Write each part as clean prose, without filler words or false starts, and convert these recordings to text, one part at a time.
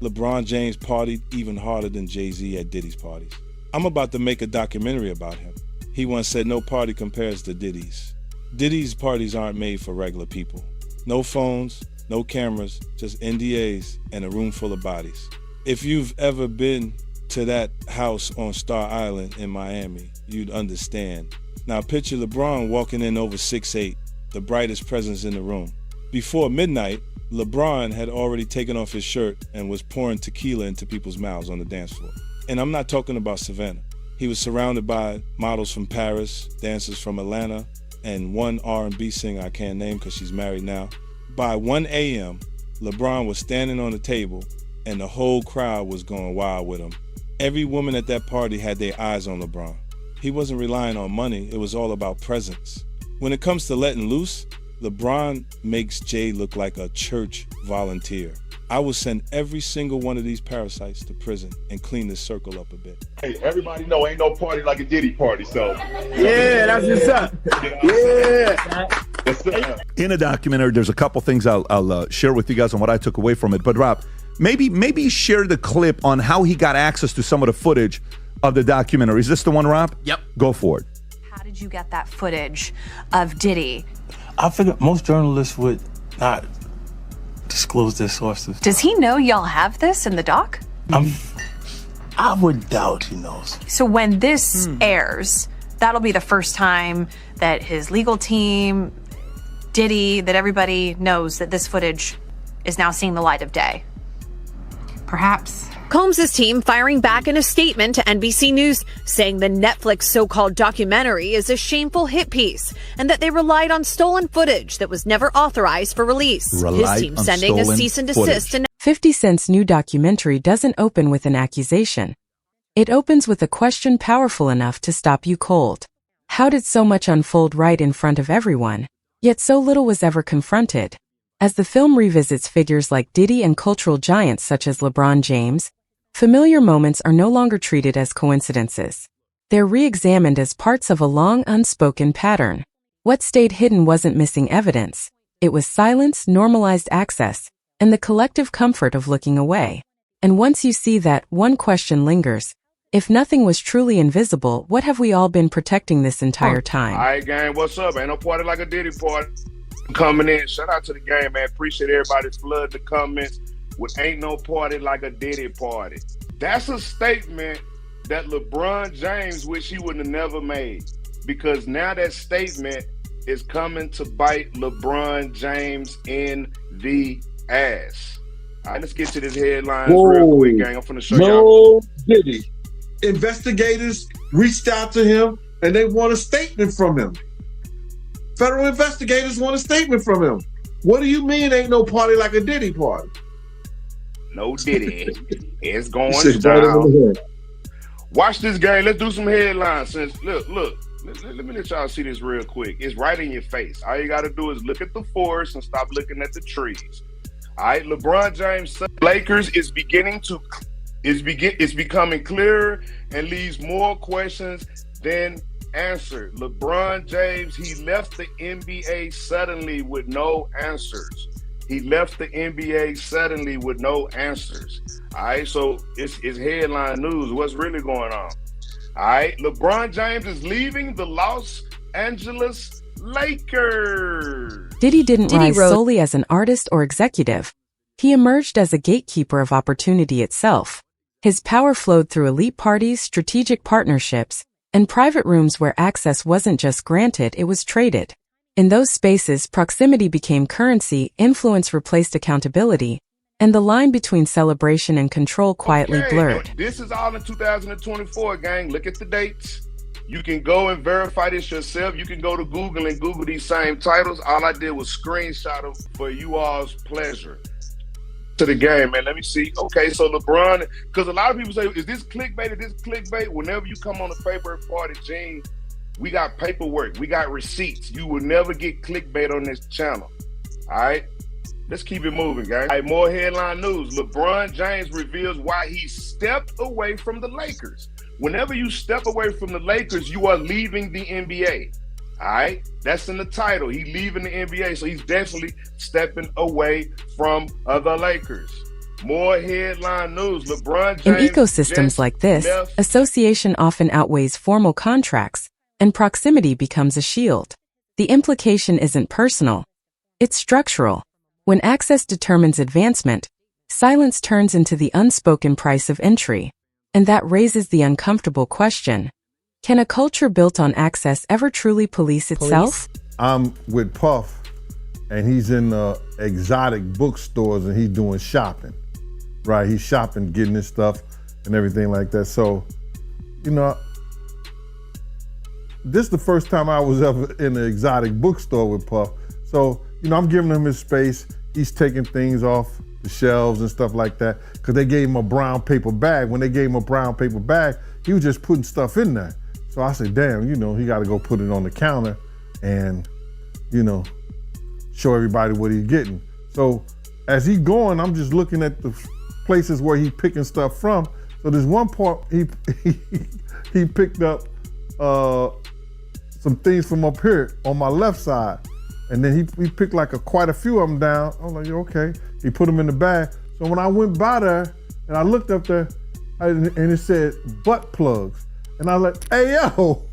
LeBron James partied even harder than Jay-Z at Diddy's parties. I'm about to make a documentary about him. He once said no party compares to Diddy's. Diddy's parties aren't made for regular people. No phones, no cameras, just NDAs and a room full of bodies. If you've ever been to that house on Star Island in Miami, you'd understand. Now picture LeBron walking in over 6'8", the brightest presence in the room. Before midnight, LeBron had already taken off his shirt and was pouring tequila into people's mouths on the dance floor. And I'm not talking about Savannah. He was surrounded by models from Paris, dancers from Atlanta, and one R&B singer I can't name because she's married now. By 1 a.m., LeBron was standing on the table and the whole crowd was going wild with him. Every woman at that party had their eyes on LeBron. He wasn't relying on money, it was all about presence. When it comes to letting loose, LeBron makes Jay look like a church volunteer. I will send every single one of these parasites to prison and clean this circle up a bit. Hey, everybody know ain't no party like a Diddy party, so. Yeah, that's what's up. Yeah. In a documentary, there's a couple things I'll share with you guys on what I took away from it. But Rob, maybe share the clip on how he got access to some of the footage of the documentary. Is this the one, Rob? Yep. Go for it. How did you get that footage of Diddy? I figured most journalists would not disclose their sources. Does he know y'all have this in the doc? I would doubt he knows. So when this airs, that'll be the first time that his legal team, Diddy, that everybody knows that this footage is now seeing the light of day. Perhaps. Combs' team firing back in a statement to NBC News, saying the Netflix so-called documentary is a shameful hit piece and that they relied on stolen footage that was never authorized for release. His team sending a cease and desist. 50 Cent's new documentary doesn't open with an accusation. It opens with a question powerful enough to stop you cold. How did so much unfold right in front of everyone, yet so little was ever confronted? As the film revisits figures like Diddy and cultural giants such as LeBron James, familiar moments are no longer treated as coincidences. They're re-examined as parts of a long unspoken pattern. What stayed hidden wasn't missing evidence. It was silence, normalized access, and the collective comfort of looking away. And once you see that, one question lingers. If nothing was truly invisible, what have we all been protecting this entire time? All right, gang, what's up? Ain't no party like a Diddy party. Coming in, shout out to the game, man. Appreciate everybody's flood the comments with ain't no party like a Diddy party. That's a statement that LeBron James wish he would have never made, because now that statement is coming to bite LeBron James in the ass. All right, let's get to this headlines real quick, gang. I'm finna show y'all. Diddy. Investigators reached out to him and they want a statement from him. Federal investigators want a statement from him. What do you mean ain't no party like a Diddy party? No Diddy. It's going down. Watch this game. Let's do some headlines. Look. Let me let y'all see this real quick. It's right in your face. All you got to do is look at the forest and stop looking at the trees. All right, LeBron James, Lakers is becoming clearer and leaves more questions than answered. LeBron James, he left the NBA suddenly with no answers. He left the NBA suddenly with no answers. All right, so it's headline news. What's really going on? All right, LeBron James is leaving the Los Angeles Lakers. Diddy didn't rise solely as an artist or executive. He emerged as a gatekeeper of opportunity itself. His power flowed through elite parties, strategic partnerships, and private rooms where access wasn't just granted, it was traded. In those spaces, proximity became currency, influence replaced accountability, and the line between celebration and control quietly blurred. This is all in 2024, gang. Look at the dates. You can go and verify this yourself. You can go to Google and Google these same titles. All I did was screenshot them for you all's pleasure. To the game, man. Let me see. Okay, so LeBron, because a lot of people say, is this clickbait? Is this clickbait? Whenever you come on a favorite party, Gene, we got paperwork. We got receipts. You will never get clickbait on this channel. All right? Let's keep it moving, guys. All right, more headline news. LeBron James reveals why he stepped away from the Lakers. Whenever you step away from the Lakers, you are leaving the NBA. All right, that's in the title. He's leaving the NBA, so he's definitely stepping away from the Lakers. More headline news. LeBron In James ecosystems just like this, left. association often outweighs formal contracts, and proximity becomes a shield. The implication isn't personal, it's structural. When access determines advancement, silence turns into the unspoken price of entry. And that raises the uncomfortable question: can a culture built on access ever truly police itself? I'm with Puff, and he's in exotic bookstores, and he's doing shopping, right? He's shopping, getting his stuff and everything like that. So, you know, this is the first time I was ever in an exotic bookstore with Puff. So, you know, I'm giving him his space. He's taking things off the shelves and stuff like that, because they gave him a brown paper bag. When they gave him a brown paper bag, he was just putting stuff in there. So I said, damn, you know, he got to go put it on the counter and, you know, show everybody what he's getting. So as he going, I'm just looking at the places where he picking stuff from. So there's one part he picked up some things from up here on my left side. And then he picked like quite a few of them down. I was like, okay. He put them in the bag. So when I went by there and I looked up there and it said butt plugs. And I was like, hey, yo.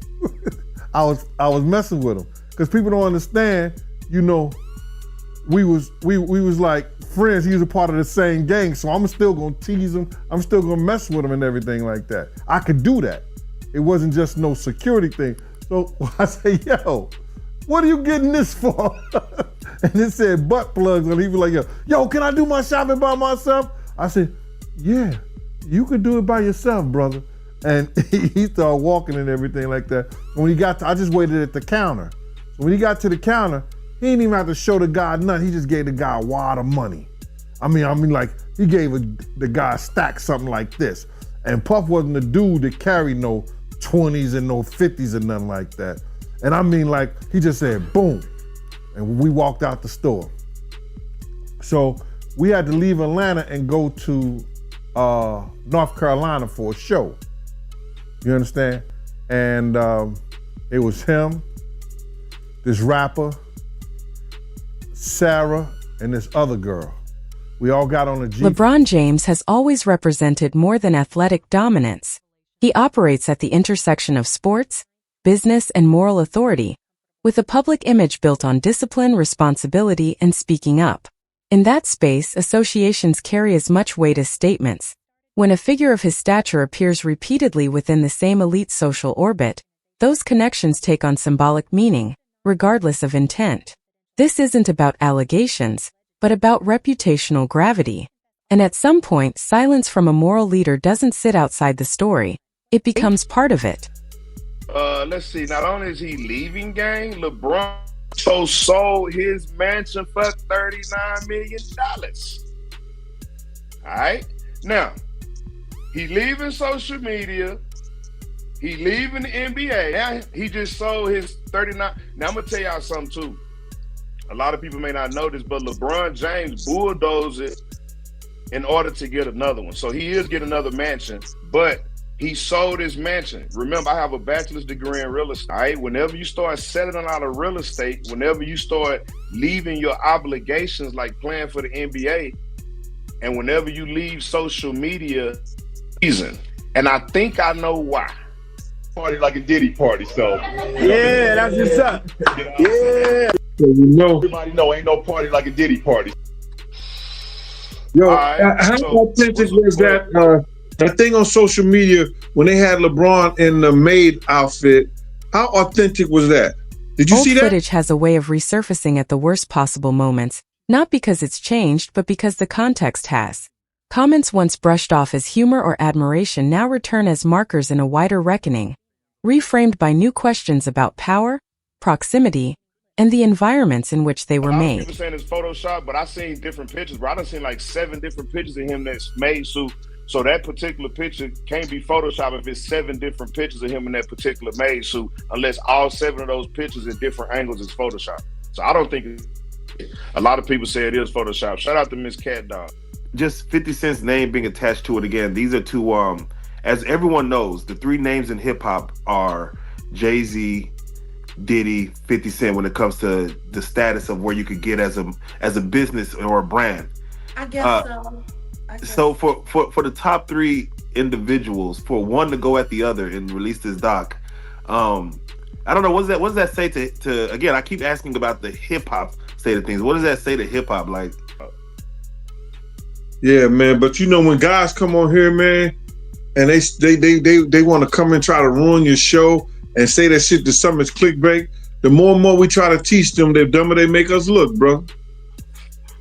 I was messing with him. Because people don't understand, you know, we was like friends. He was a part of the same gang. So I'm still gonna tease him. I'm still gonna mess with him and everything like that. I could do that. It wasn't just no security thing. So I say, yo, what are you getting this for? And it said butt plugs, and he was like, yo, can I do my shopping by myself? I said, yeah, you could do it by yourself, brother. And he started walking and everything like that. When he got to, I just waited at the counter. So when he got to the counter, he didn't even have to show the guy nothing. He just gave the guy a wad of money. I mean, like he gave the guy a stack, something like this. And Puff wasn't the dude that carried no 20s and no 50s and nothing like that. And I mean, like, he just said, boom. And we walked out the store. So we had to leave Atlanta and go to North Carolina for a show. You understand? And it was him, this rapper, Sarah, and this other girl. We all got on a Jeep. LeBron James has always represented more than athletic dominance. He operates at the intersection of sports, business, and moral authority, with a public image built on discipline, responsibility, and speaking up. In that space, associations carry as much weight as statements. When a figure of his stature appears repeatedly within the same elite social orbit, those connections take on symbolic meaning, regardless of intent. This isn't about allegations, but about reputational gravity. And at some point, silence from a moral leader doesn't sit outside the story. It becomes part of it. Let's see, not only is he leaving, gang, LeBron sold his mansion for $39 million. All right? Now, he leaving social media. He leaving the NBA. Now, he just sold his 39. Now, I'm going to tell y'all something, too. A lot of people may not know this, but LeBron James bulldozed it in order to get another one. So he is getting another mansion, but he sold his mansion. Remember, I have a bachelor's degree in real estate. Right? Whenever you start settling out of real estate, whenever you start leaving your obligations like playing for the NBA, and whenever you leave social media, reason. And I think I know why. Party like a Diddy party, so. Yeah, that's what's up. Yeah. So you know. Everybody know ain't no party like a Diddy party. Yo, how authentic was that thing on social media when they had LeBron in the maid outfit? How authentic was that? Did you see that? Old footage has a way of resurfacing at the worst possible moments, not because it's changed, but because the context has. Comments once brushed off as humor or admiration now return as markers in a wider reckoning, reframed by new questions about power, proximity, and the environments in which they were made. People saying it's Photoshop, but I seen different pictures, bro. I done seen like 7 different pictures of him that's made. So that particular picture can't be Photoshop if it's 7 different pictures of him in that particular made suit, unless all 7 of those pictures at different angles is Photoshop. So I don't think a lot of people say it is Photoshop. Shout out to Miss Cat Dog. Just 50 Cent's name being attached to it again. These are two, as everyone knows, the 3 names in hip hop are Jay-Z, Diddy, 50 Cent when it comes to the status of where you could get as a business or a brand. I guess so. So for the top three individuals, for one to go at the other and release this doc, I don't know, what does that say to again, I keep asking about the hip hop state of things. What does that say to hip hop? Like, yeah, man, but you know, when guys come on here, man, and they want to come and try to ruin your show and say that shit to some is clickbait, the more and more we try to teach them, the dumber they make us look, bro.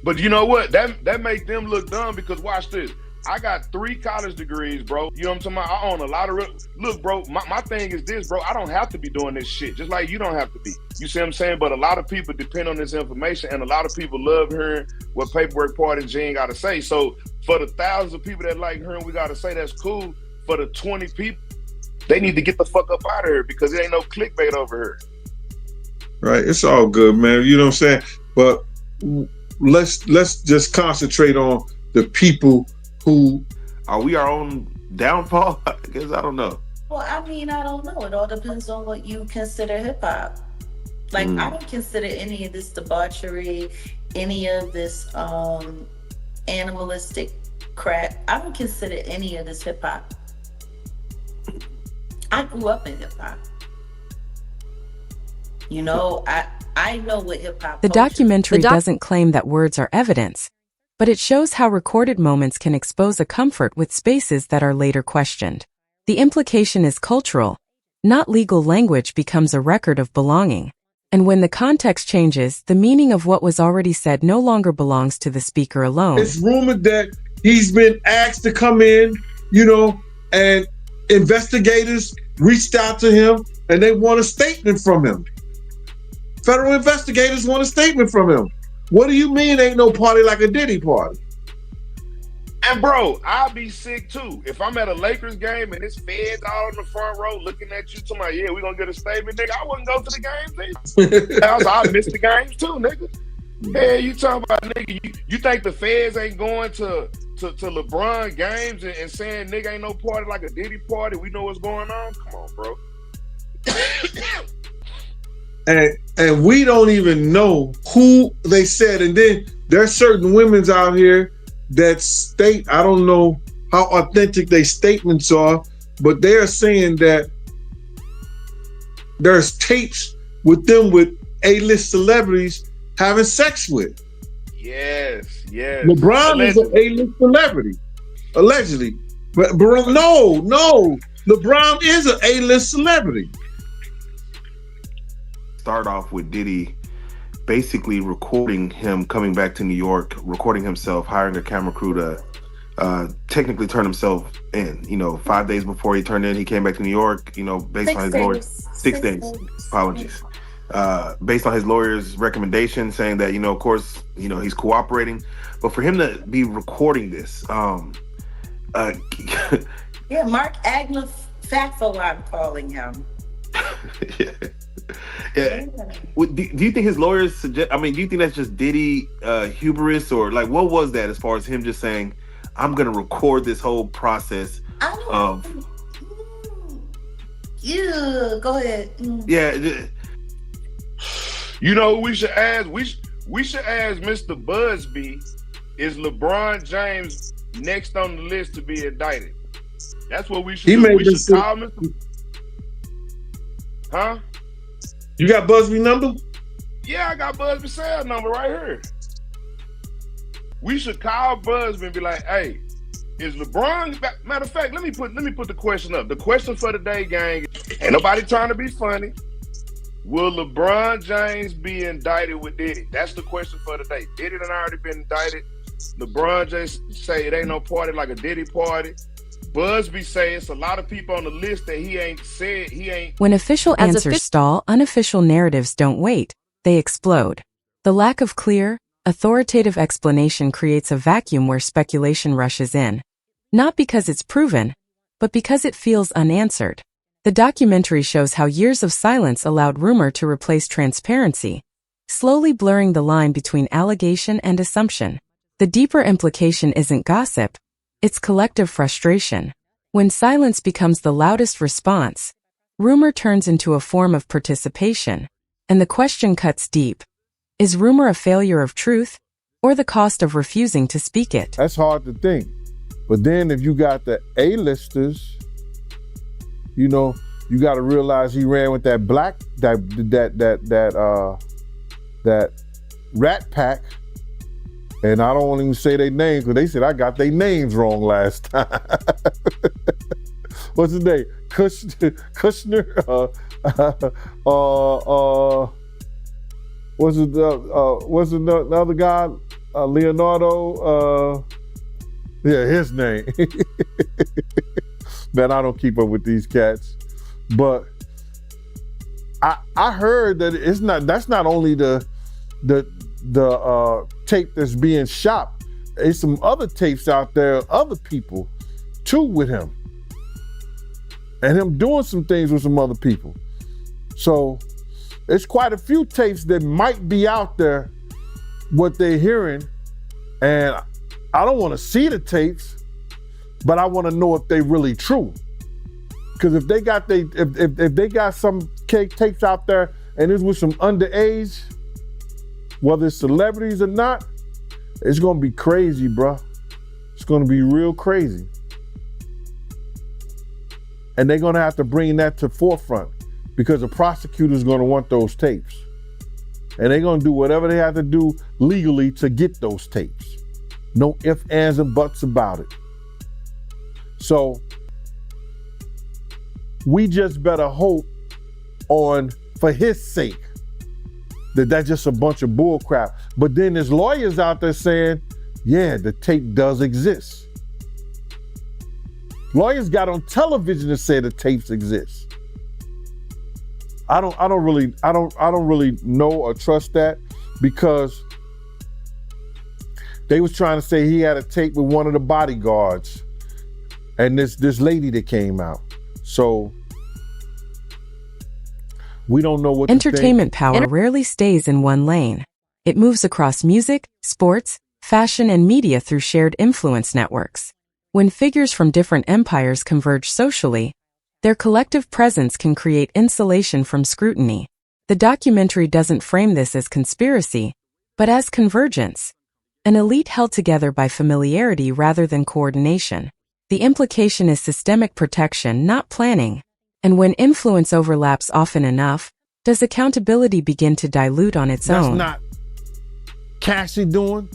But you know what? That make them look dumb, because watch this. I got 3 college degrees, bro. You know what I'm talking about? I own a lot of look, bro, my thing is this, bro. I don't have to be doing this shit, just like you don't have to be. You see what I'm saying? But a lot of people depend on this information, and a lot of people love hearing what Paperwork Party and Gene got to say. So for the thousands of people that like hearing we got to say, that's cool. For the 20 people, they need to get the fuck up out of here, because it ain't no clickbait over here. Right, it's all good, man. You know what I'm saying? But let's just concentrate on the people who are we our own downfall? I guess I don't know. Well, I mean, I don't know. It all depends on what you consider hip hop. Like, I don't consider any of this debauchery, any of this animalistic crap. I don't consider any of this hip hop. I grew up in hip hop. You know, I know what hip hop. The documentary doesn't claim that words are evidence, but it shows how recorded moments can expose a comfort with spaces that are later questioned. The implication is cultural, not legal. Language becomes a record of belonging. And when the context changes, the meaning of what was already said no longer belongs to the speaker alone. It's rumored that he's been asked to come in, you know, and investigators reached out to him and they want a statement from him. Federal investigators want a statement from him. What do you mean ain't no party like a Diddy party? And bro, I'll be sick too. If I'm at a Lakers game and it's feds all in the front row looking at you, talking about, yeah, we gonna get a statement, nigga, I wouldn't go to the games either. I miss the games too, nigga. Yeah, you talking about, nigga, you think the feds ain't going to LeBron games and saying, nigga, ain't no party like a Diddy party, we know what's going on? Come on, bro. And we don't even know who they said. And then there's certain women's out here that state, I don't know how authentic their statements are, but they're saying that there's tapes with them with A-list celebrities having sex with. Yes. LeBron is an A-list celebrity, allegedly. But no, LeBron is an A-list celebrity. Start off with Diddy basically recording him coming back to New York, recording himself, hiring a camera crew to technically turn himself in. You know, 5 days before he turned in, he came back to New York, you know, based on his lawyer's 6 days. Apologies. Based on his lawyer's recommendation, saying that, you know, of course, you know, he's cooperating. But for him to be recording this, yeah, Mark Agnew Fatfo, I'm calling him. Yeah. Do you think his lawyers suggest? I mean, do you think that's just Diddy hubris, or like what was that as far as him just saying, "I'm gonna record this whole process"? Yeah, go ahead. Yeah. You know, we should ask. We should ask Mr. Busby. Is LeBron James next on the list to be indicted? That's what we should do. We should call Mr. Huh? You got Busby number? Yeah, I got Busby's cell number right here. We should call Busby and be like, hey, is LeBron, matter of fact, let me put the question up. The question for the day, gang, ain't nobody trying to be funny. Will LeBron James be indicted with Diddy? That's the question for the day. Diddy done already been indicted. LeBron James say it ain't no party like a Diddy party. Busby say it's a lot of people on the list that he ain't said, he ain't. When official answers stall, unofficial narratives don't wait, they explode. The lack of clear, authoritative explanation creates a vacuum where speculation rushes in. Not because it's proven, but because it feels unanswered. The documentary shows how years of silence allowed rumor to replace transparency, slowly blurring the line between allegation and assumption. The deeper implication isn't gossip, it's collective frustration. When silence becomes the loudest response, rumor turns into a form of participation, and the question cuts deep. Is rumor a failure of truth, or the cost of refusing to speak it? That's hard to think. But then if you got the A-listers, you know, you got to realize he ran with that Rat Pack, and I don't even say their names because they said I got their names wrong last time. What's his name? Kushner. What's the other guy? Leonardo. Yeah, his name. Man, I don't keep up with these cats, but I heard that that's not only the tape that's being shopped. There's some other tapes out there, other people too with him, and him doing some things with some other people. So it's quite a few tapes that might be out there, what they're hearing, and I don't want to see the tapes, but I want to know if they really true. Because if they got if they got some tapes out there and it's with some underage, whether it's celebrities or not, it's gonna be crazy, bro. It's gonna be real crazy. And they're gonna have to bring that to forefront because the prosecutor's gonna want those tapes. And they're gonna do whatever they have to do legally to get those tapes. No ifs, ands, and buts about it. So we just better hope for his sake, that's just a bunch of bull crap. But then there's lawyers out there saying, yeah, the tape does exist. Lawyers got on television to say the tapes exist. I don't really know or trust that, because they was trying to say he had a tape with one of the bodyguards and this lady that came out. So we don't know what entertainment power rarely stays in one lane. It moves across music, sports, fashion, and media through shared influence networks. When figures from different empires converge socially, their collective presence can create insulation from scrutiny. The documentary doesn't frame this as conspiracy, but as convergence. An elite held together by familiarity rather than coordination. The implication is systemic protection, not planning. And when influence overlaps often enough, does accountability begin to dilute on its own? That's not Cassie doing,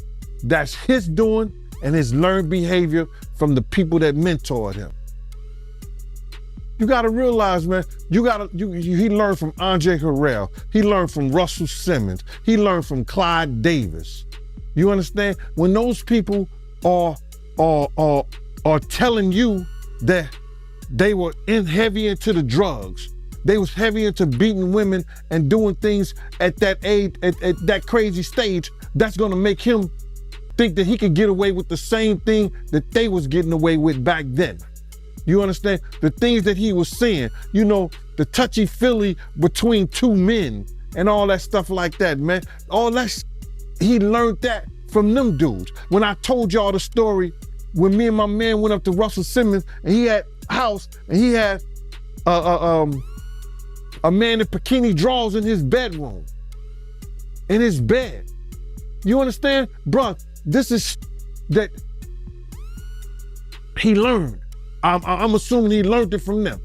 that's his doing, and his learned behavior from the people that mentored him. You gotta realize, man, he learned from Andre Harrell, he learned from Russell Simmons, he learned from Clyde Davis. You understand? When those people are telling you that they were heavy into the drugs, they was heavy into beating women and doing things at that age, at that crazy stage, that's gonna make him think that he could get away with the same thing that they was getting away with back then. You understand? The things that he was saying, you know, the touchy-feely between two men and all that stuff like that, man. All that, he learned that from them dudes. When I told y'all the story, when me and my man went up to Russell Simmons and he had a house and he had a man in bikini drawers in his bedroom, in his bed. You understand? Bruh, this is that he learned. I'm assuming he learned it from them.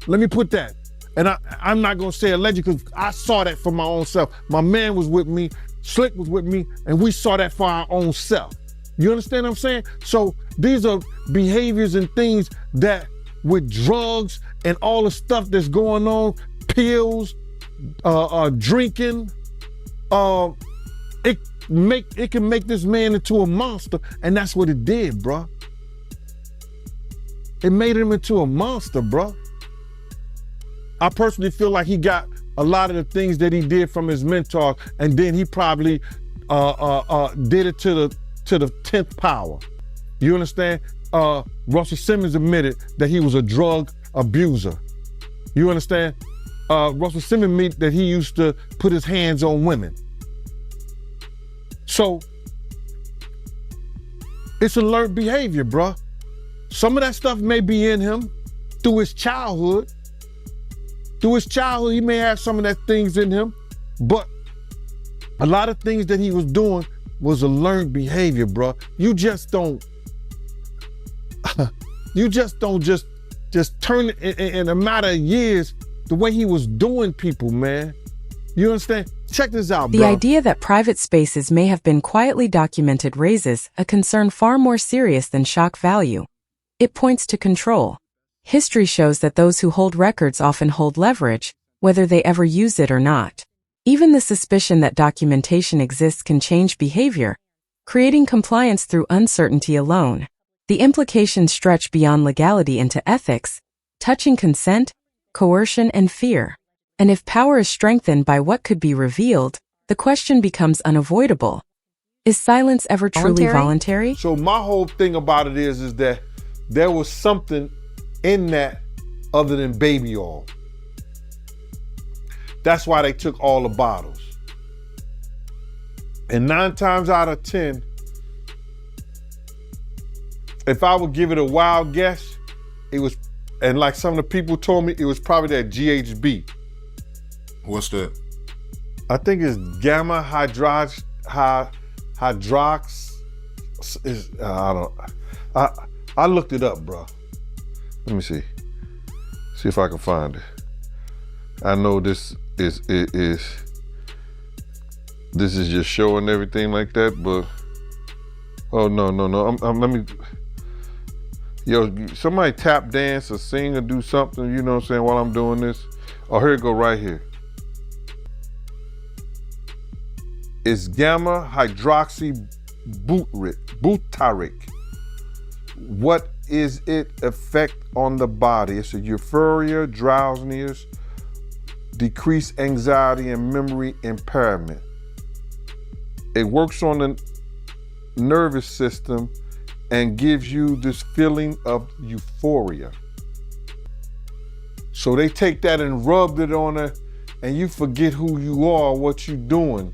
Let me put that. And I'm not gonna say alleged because I saw that for my own self. My man was with me, Slick was with me, and we saw that for our own self. You understand what I'm saying? So these are behaviors and things that with drugs and all the stuff that's going on, pills, drinking, it can make this man into a monster, and that's what it did, bruh. It made him into a monster, bruh. I personally feel like he got a lot of the things that he did from his mentor, and then he probably did it to the 10th power. You understand? Russell Simmons admitted that he was a drug abuser. You understand? Russell Simmons admitted that he used to put his hands on women. So it's a learned behavior, bruh. Some of that stuff may be in him through his childhood. Through his childhood, he may have some of that things in him, but a lot of things that he was doing was a learned behavior, bro. You just don't, You just don't just turn in a matter of years the way he was doing people, man. You understand? Check this out, The bro. idea that private spaces may have been quietly documented raises a concern far more serious than shock value. It points to control. History shows that those who hold records often hold leverage, whether they ever use it or not. Even the suspicion that documentation exists can change behavior, creating compliance through uncertainty alone. The implications stretch beyond legality into ethics, touching consent, coercion, and fear. And if power is strengthened by what could be revealed, the question becomes unavoidable. Is silence ever truly voluntary? So my whole thing about it is that there was something in that other than baby oil. That's why they took all the bottles. And 9 times out of 10, if I would give it a wild guess, it was, and like some of the people told me, it was probably that GHB. What's that? I think it's gamma hydrox. I looked it up, bro. Let me see. See if I can find it. I know this is just showing everything like that, but oh no. Let me. Yo, somebody tap dance or sing or do something. You know what I'm saying? While I'm doing this. Oh, here it go right here. It's gamma hydroxy butyric. What is its effect on the body? It's a euphoria, drowsiness, decreased anxiety, and memory impairment. It works on the nervous system and gives you this feeling of euphoria. So they take that and rubbed it on her, and you forget who you are, what you're doing.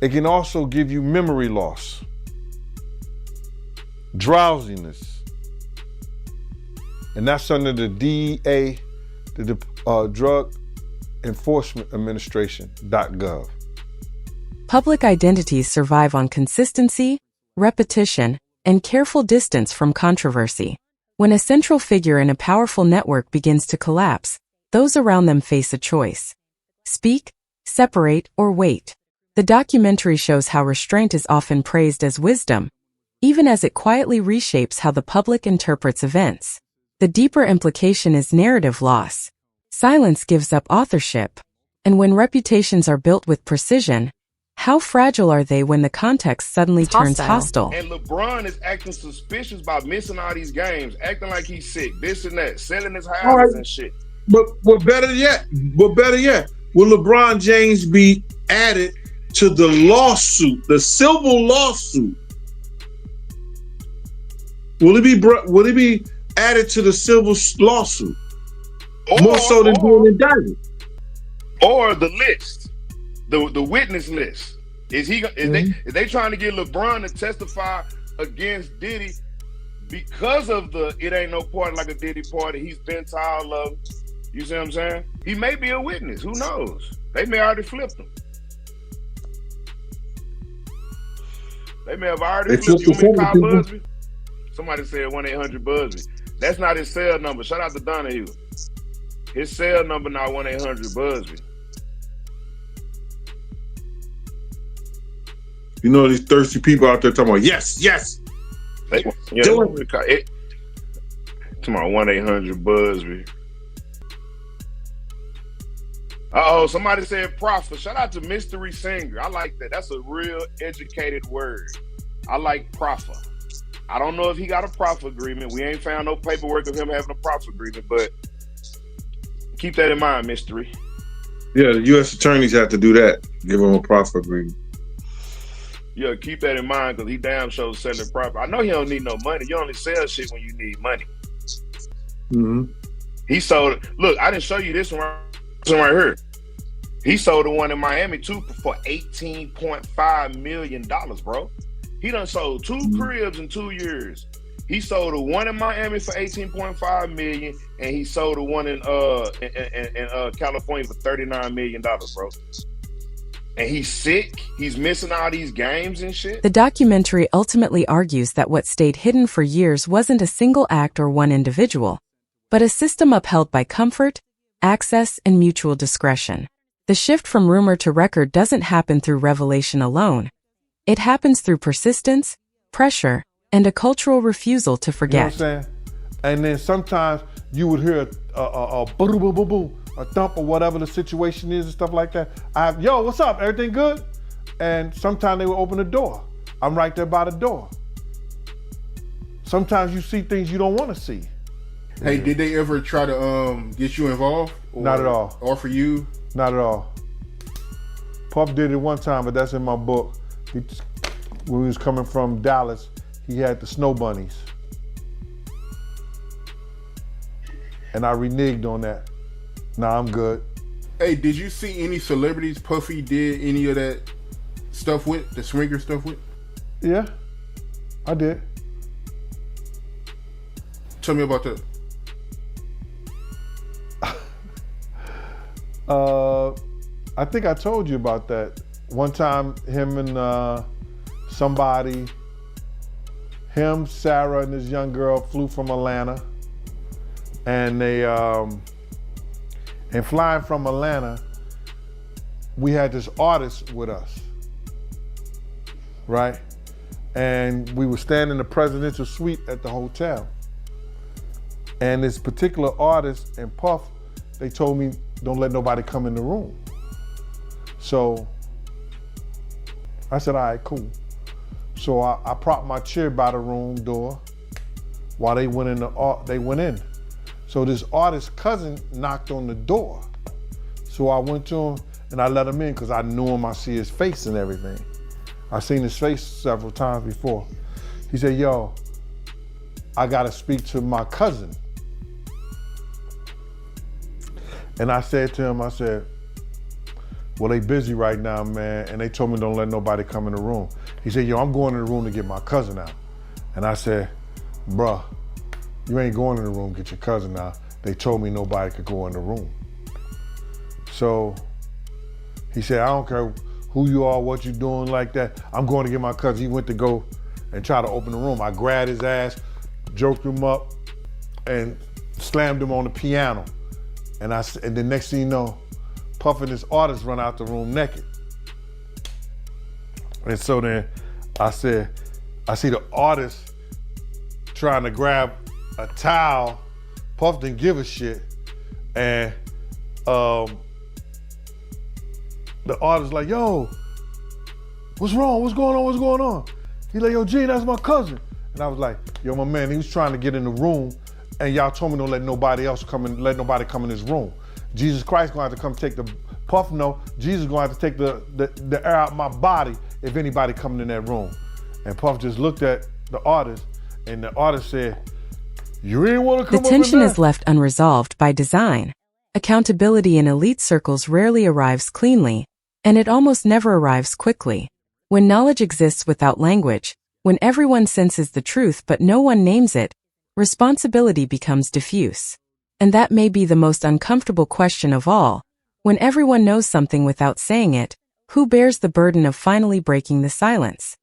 It can also give you memory loss, drowsiness, and that's under the DEA, the Drug Enforcement Administration.gov. Public identities survive on consistency, repetition, and careful distance from controversy. When a central figure in a powerful network begins to collapse, those around them face a choice: speak, separate, or wait. The documentary shows how restraint is often praised as wisdom, even as it quietly reshapes how the public interprets events. The deeper implication is narrative loss. Silence gives up authorship. And when reputations are built with precision, how fragile are they when the context suddenly turns hostile? And LeBron is acting suspicious about missing all these games, acting like he's sick, this and that, selling his houses and shit. But better yet, will LeBron James be added to the lawsuit, the civil lawsuit? Will it be added to the civil lawsuit? More so than being indicted? Or the list, the witness list. Is they trying to get LeBron to testify against Diddy because of the "it ain't no party like a Diddy party"? He's been to all of them. You see what I'm saying? He may be a witness. Who knows? They may already flipped him. They may have already flipped him. You want me to call Busby? Somebody said 1-800-Busby. That's not his cell number. Shout out to Donahue. His cell number not 1-800-Busby. You know these thirsty people out there talking about yes. Come on, 1-800-Busby. Somebody said Prophet. Shout out to Mystery Singer. I like that. That's a real educated word. I like Prophet. I don't know if he got a profit agreement. We ain't found no paperwork of him having a profit agreement, but keep that in mind, Mystery. Yeah, the U.S. attorneys have to do that. Give him a profit agreement. Yeah, keep that in mind because he damn sure selling property. I know he don't need no money. You only sell shit when you need money. Mm-hmm. He sold. Look, I didn't show you this one right here. He sold the one in Miami too for $18.5 million, bro. He done sold 2 cribs in 2 years. He sold the one in Miami for $18.5 million, and he sold the one in California for $39 million, bro. and he's sick. He's missing all these games and shit. The documentary ultimately argues that what stayed hidden for years wasn't a single act or one individual, but a system upheld by comfort, access, and mutual discretion. The shift from rumor to record doesn't happen through revelation alone. It happens through persistence, pressure, and a cultural refusal to forget. You know what I'm saying? And then sometimes you would hear a boo boo boo boo, a thump or whatever the situation is and stuff like that. Yo, what's up? Everything good? And sometimes they will open the door. I'm right there by the door. Sometimes you see things you don't want to see. Hey, did they ever try to get you involved? Or Not at all. Offer you? Not at all. Puff did it one time, but that's in my book. When he was coming from Dallas, he had the snow bunnies. And I reneged on that. Nah, I'm good. Hey, did you see any celebrities Puffy did any of that stuff with, the swinger stuff with? Yeah, I did. Tell me about that. I think I told you about that. One time, him and somebody, him, Sarah, and this young girl flew from Atlanta. And they, and flying from Atlanta, we had this artist with us, right? And we were staying in the presidential suite at the hotel. And this particular artist and Puff, they told me, don't let nobody come in the room. So I said, all right, cool. So I propped my chair by the room door while they went in. So this artist's cousin knocked on the door. So I went to him and I let him in because I knew him, I see his face and everything. I seen his face several times before. He said, yo, I gotta speak to my cousin. And I said to him, I said, well, they busy right now, man, and they told me don't let nobody come in the room. He said, yo, I'm going in the room to get my cousin out. And I said, bruh, you ain't going in the room, get your cousin out. They told me nobody could go in the room. So he said, I don't care who you are, what you doing like that. I'm going to get my cousin. He went to go and try to open the room. I grabbed his ass, joked him up, and slammed him on the piano. And the next thing you know, Puff and this artist run out the room naked. And so then I said, I see the artist trying to grab a towel. Puff didn't give a shit. And the artist like, yo, what's wrong? What's going on? What's going on? He like, yo, G, that's my cousin. And I was like, yo, my man, he was trying to get in the room and y'all told me don't let nobody else come in, let nobody come in this room. Jesus Christ gonna have to come take the, Puff no, Jesus gonna have to take the air out my body if anybody coming in that room. And Puff just looked at the artist and the artist said, you ain't wanna come The up in tension there? is left unresolved by design. Accountability in elite circles rarely arrives cleanly, and it almost never arrives quickly. When knowledge exists without language, when everyone senses the truth but no one names it, responsibility becomes diffuse. And that may be the most uncomfortable question of all. When everyone knows something without saying it, who bears the burden of finally breaking the silence?